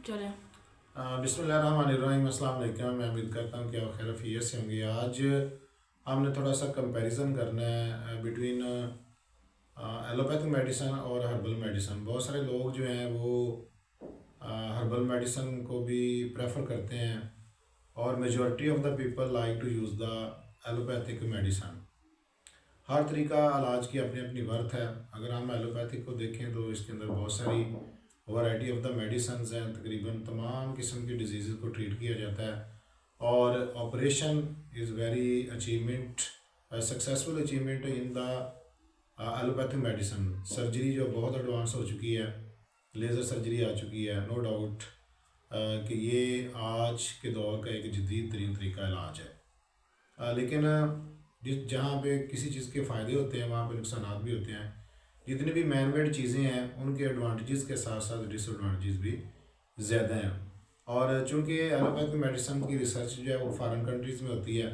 चलें। बिस्मिल्लाहिर्रहमानिर्रहीम। अस्सलाम वालेकुम। मैं उम्मीद करता हूँ कि आप खैर खैरियत से होंगे। आज हमने थोड़ा सा कंपैरिजन करना है बिटवीन एलोपैथिक मेडिसन और हर्बल मेडिसन। बहुत सारे लोग जो हैं वो हर्बल मेडिसन को भी प्रेफर करते हैं और majority of the people like to use the allopathic medicine. हर तरीका इलाज की अपनी अपनी वर्थ है। अगर हम एलोपैथिक को देखें तो इसके अंदर बहुत सारी वैरायटी ऑफ द मेडिसन्स हैं। तकरीबन तमाम किस्म की डिजीज़ को ट्रीट किया जाता है और operation is very achievement successful achievement in the allopathic medicine. Surgery जो बहुत एडवांस हो चुकी है, लेज़र सर्जरी आ चुकी है, नो डाउट कि ये आज के दौर का एक जदीद तरीन तरीका इलाज है। लेकिन जिस जहाँ पे किसी चीज़ के फ़ायदे होते हैं वहाँ पे नुकसान भी होते हैं। जितनी भी मैन मेड चीज़ें हैं उनके एडवांटेजेस के साथ साथ डिसएडवांटेजेस भी ज़्यादा हैं। और चूँकि एलोपैथिक मेडिसिन की रिसर्च जो है वो फॉरेन कंट्रीज़ में होती है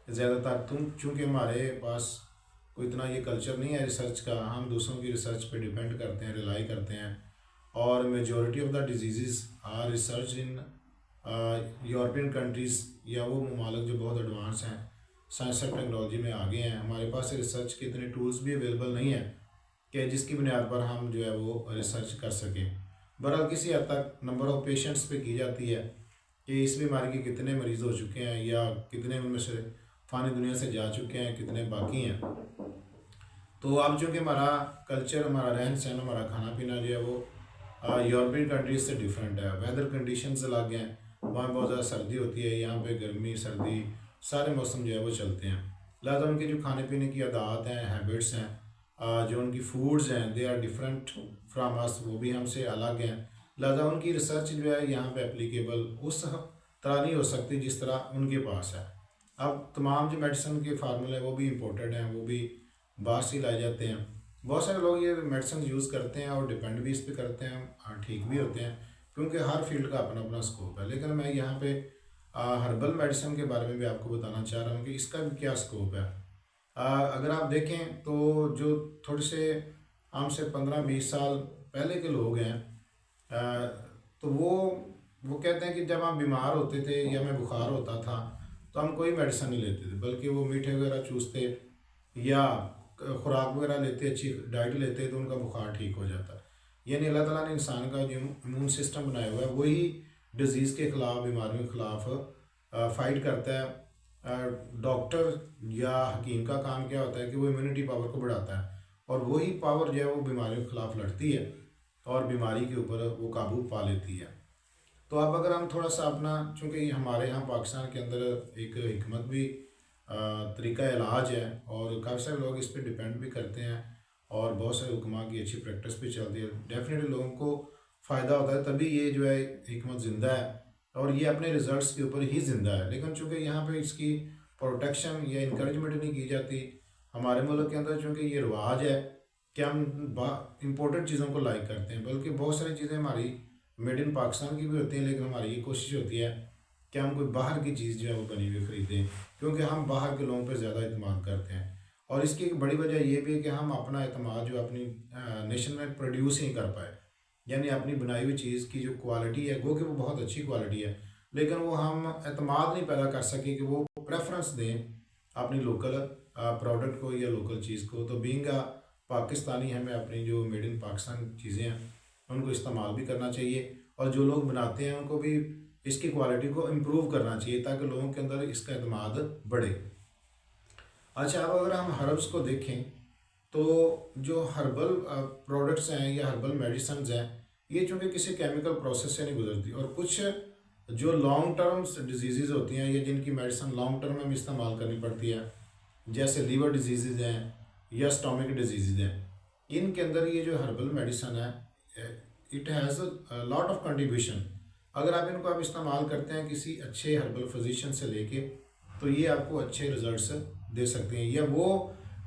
ज़्यादातर। चूँकि हमारे पास कोई इतना ये कल्चर नहीं है रिसर्च का, हम दूसरों की रिसर्च पे डिपेंड करते हैं, रिलाई करते हैं। और majority of the disease are research in European countries या वो ममालिक जो बहुत एडवांस हैं, साइंस और टेक्नोलॉजी में आगे हैं। हमारे पास रिसर्च के इतने टूल्स भी अवेलेबल नहीं है कि जिसकी बुनियाद पर हम जो है वो रिसर्च कर सकें। बहरहाल किसी हद तक नंबर ऑफ़ पेशेंट्स पे की जाती है कि इस बीमारी के कितने मरीज़ हो चुके हैं या कितने उनमें से फ़ानी दुनिया से जा चुके हैं, कितने बाकी हैं। तो अब चूँकि हमारा कल्चर, हमारा रहन सहन, हमारा खाना पीना जो है वो यूरोपियन कंट्रीज से डिफरेंट है। वेदर कंडीशंस अलग हैं, वहाँ बहुत ज़्यादा सर्दी होती है, यहाँ पे गर्मी सर्दी सारे मौसम जो है वो चलते हैं। लिहाजा उनके जो खाने पीने की आदत हैं, हैबिट्स हैं, जो उनकी फूड्स हैं, दे आर डिफरेंट फ्राम अस, वो भी हमसे अलग हैं। लिहाजा उनकी रिसर्च जो है यहाँ पे एप्लीकेबल उस तरह नहीं हो सकती जिस तरह उनके पास है। अब तमाम जो मेडिसिन के फार्मूले वो भी इम्पोर्टेड हैं, वो भी बाहर से लाए जाते हैं। बहुत सारे लोग ये मेडिसिन यूज़ करते हैं और डिपेंड भी इस पर करते हैं, ठीक भी होते हैं क्योंकि हर फील्ड का अपना अपना स्कोप है। लेकिन मैं यहाँ पे हर्बल मेडिसिन के बारे में भी आपको बताना चाह रहा हूँ कि इसका भी क्या स्कोप है। अगर आप देखें तो जो थोड़े से हमसे 15-20 साल पहले के लोग हैं, तो वो कहते हैं कि जब हम बीमार होते थे या हमें बुखार होता था तो हम कोई मेडिसिन नहीं लेते थे, बल्कि वो मीठे वगैरह चूसते या खुराक वगैरह लेते, अच्छी डाइट लेते तो उनका बुखार ठीक हो जाता। यानी अल्लाह ताला ने इंसान का जो इम्यून सिस्टम बनाया हुआ है वही डिज़ीज़ के ख़िलाफ़, बीमारियों के ख़िलाफ़ फ़ाइट करता है। डॉक्टर या हकीम का काम क्या होता है कि वो इम्यूनिटी पावर को बढ़ाता है और वही पावर जो है वो बीमारियों के ख़िलाफ़ लड़ती है और बीमारी के ऊपर वो काबू पा लेती है। तो अब अगर हम थोड़ा सा अपना, चूँकि हमारे यहाँ पाकिस्तान के अंदर एक हिकमत भी तरीका इलाज है और काफ़ी सारे लोग इस पर डिपेंड भी करते हैं और बहुत सारे हुक्मा की अच्छी प्रैक्टिस भी चलती है। डेफिनेटली लोगों को फ़ायदा होता है, तभी ये जो है हिकमत ज़िंदा है और ये अपने रिजल्ट्स के ऊपर ही ज़िंदा है। लेकिन चूँकि यहाँ पे इसकी प्रोटेक्शन या इंकरेजमेंट नहीं की जाती हमारे मुल्क के अंदर, चूँकि ये रिवाज है कि हम इम्पोर्टेंट चीज़ों को लाइक करते हैं, बल्कि बहुत सारी चीज़ें हमारी मेड इन पाकिस्तान की भी होती हैं। लेकिन हमारी ये कोशिश होती है कि हम कोई बाहर की चीज़ जो है वो बनी हुई ख़रीदें, क्योंकि हम बाहर के लोगों पर ज़्यादा इत्मीनान करते हैं। और इसकी एक बड़ी वजह ये भी है कि हम अपना एतमाद जो अपनी नेशन में प्रोड्यूस ही कर पाए, यानी अपनी बनाई हुई चीज़ की जो क्वालिटी है वो कि वो बहुत अच्छी क्वालिटी है, लेकिन वो हम एतमाद नहीं पैदा कर सके कि वो प्रेफरेंस दें अपनी लोकल प्रोडक्ट को या लोकल चीज़ को। तो बीइंग पाकिस्तानी हमें अपनी जो मेड इन पाकिस्तान चीज़ें हैं उनको इस्तेमाल भी करना चाहिए और जो लोग बनाते हैं उनको भी इसकी क्वालिटी को इम्प्रूव करना चाहिए ताकि लोगों के अंदर इसका एतमाद बढ़े। अच्छा, अब अगर हम हर्ब्स को देखें तो जो हर्बल प्रोडक्ट्स हैं या हर्बल मेडिसिन हैं ये चूँकि किसी केमिकल प्रोसेस से नहीं गुजरती और कुछ जो लॉन्ग टर्म्स डिजीज़ होती हैं या जिनकी मेडिसिन लॉन्ग टर्म में इस्तेमाल करनी पड़ती है, जैसे लीवर डिजीज़ हैं या स्टोमिक डिजीज़ हैं, इनके अंदर ये जो हर्बल मेडिसिन है it has lot of contribution. अगर आप इनको इस्तेमाल करते हैं किसी अच्छे हर्बल फिजिशियन से लेके तो ये आपको अच्छे रिजल्ट्स दे सकते हैं। या वो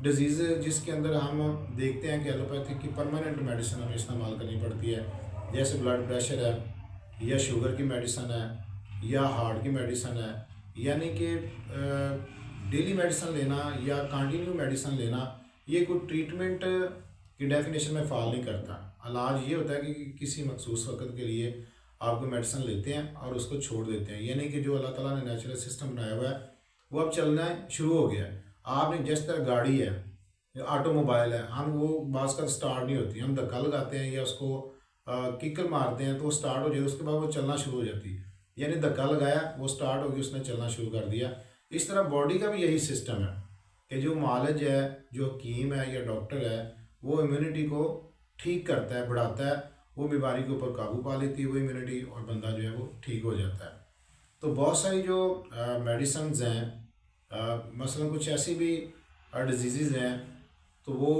डिजीज़ जिसके अंदर हम देखते हैं कि एलोपैथिक की परमानेंट मेडिसिन हमें इस्तेमाल करनी पड़ती है, जैसे ब्लड प्रेशर है या शुगर की मेडिसिन है या हार्ट की मेडिसिन है, यानी कि डेली मेडिसिन लेना या कंटिन्यू मेडिसिन लेना ये कोई ट्रीटमेंट की डेफिनेशन में फ़ॉल नहीं करता। इलाज ये होता है कि किसी मखसूस वक्त के लिए आप कोई मेडिसिन लेते हैं और उसको छोड़ देते हैं, यानी कि जो अल्लाह ताला ने नेचुरल सिस्टम बनाया हुआ है वो अब चलना शुरू हो गया है। आपने जिस तरह गाड़ी है, ऑटोमोबाइल है, हम वो बास का स्टार्ट नहीं होती, हम धक्का लगाते हैं या उसको किकर मारते हैं तो वो स्टार्ट हो जाती है, उसके बाद वो चलना शुरू हो जाती है। यानी धक्का लगाया, वो स्टार्ट हो गई, उसने चलना शुरू कर दिया। इस तरह बॉडी का भी यही सिस्टम है कि जो मालिज है, जो हकीम है या डॉक्टर है, वो इम्यूनिटी को ठीक करता है, बढ़ाता है, वो बीमारी के ऊपर काबू पा लेती है वो इम्यूनिटी, और बंदा जो है वो ठीक हो जाता है। तो बहुत सारी जो मेडिसन्स हैं, मसलन कुछ ऐसी भी डिजीज़ हैं, तो वो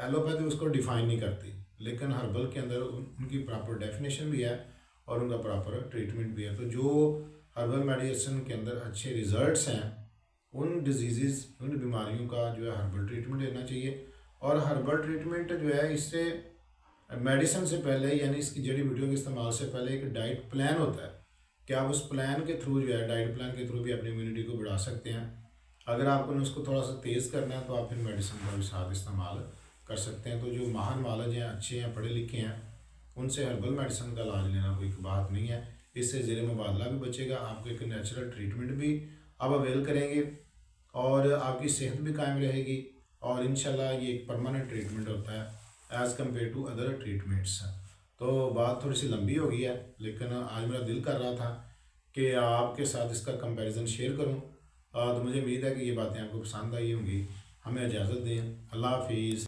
एलोपैथी उसको डिफ़ाइन नहीं करती, लेकिन हर्बल के अंदर उनकी प्रॉपर डेफिनेशन भी है और उनका प्रॉपर ट्रीटमेंट भी है। तो जो हर्बल मेडिसिन के अंदर अच्छे रिजल्ट्स हैं, उन डिजीज़, उन बीमारियों का जो है हर्बल ट्रीटमेंट लेना चाहिए। और हर्बल ट्रीटमेंट जो है, इससे मेडिसिन से पहले, यानी इसकी जड़ी बूटियों के इस्तेमाल से पहले एक डाइट प्लान होता है कि आप उस प्लान के थ्रू जो है, डाइट प्लान के थ्रू भी अपनी इम्यूनिटी को बढ़ा सकते हैं। अगर आपको उसको थोड़ा सा तेज़ करना है तो आप फिर मेडिसिन का भी साथ इस्तेमाल कर सकते हैं। तो जो माहर मालज हैं, अच्छे हैं, पढ़े लिखे हैं, उनसे हर्बल मेडिसिन का इलाज लेना कोई बात नहीं है। इससे ज़ेर मुबादला भी बचेगा, आपको एक नेचुरल ट्रीटमेंट भी आप अवेल करेंगे और आपकी सेहत भी कायम रहेगी। और इंशाल्लाह ये एक परमानेंट ट्रीटमेंट होता है as compare to other treatments. तो बात थोड़ी सी लंबी हो गई है, लेकिन आज मेरा दिल कर रहा था कि आपके साथ इसका कंपैरिजन शेयर करूं। तो मुझे उम्मीद है कि ये बातें आपको पसंद आई होंगी। हमें इजाज़त दें। अल्लाह हाफिज़।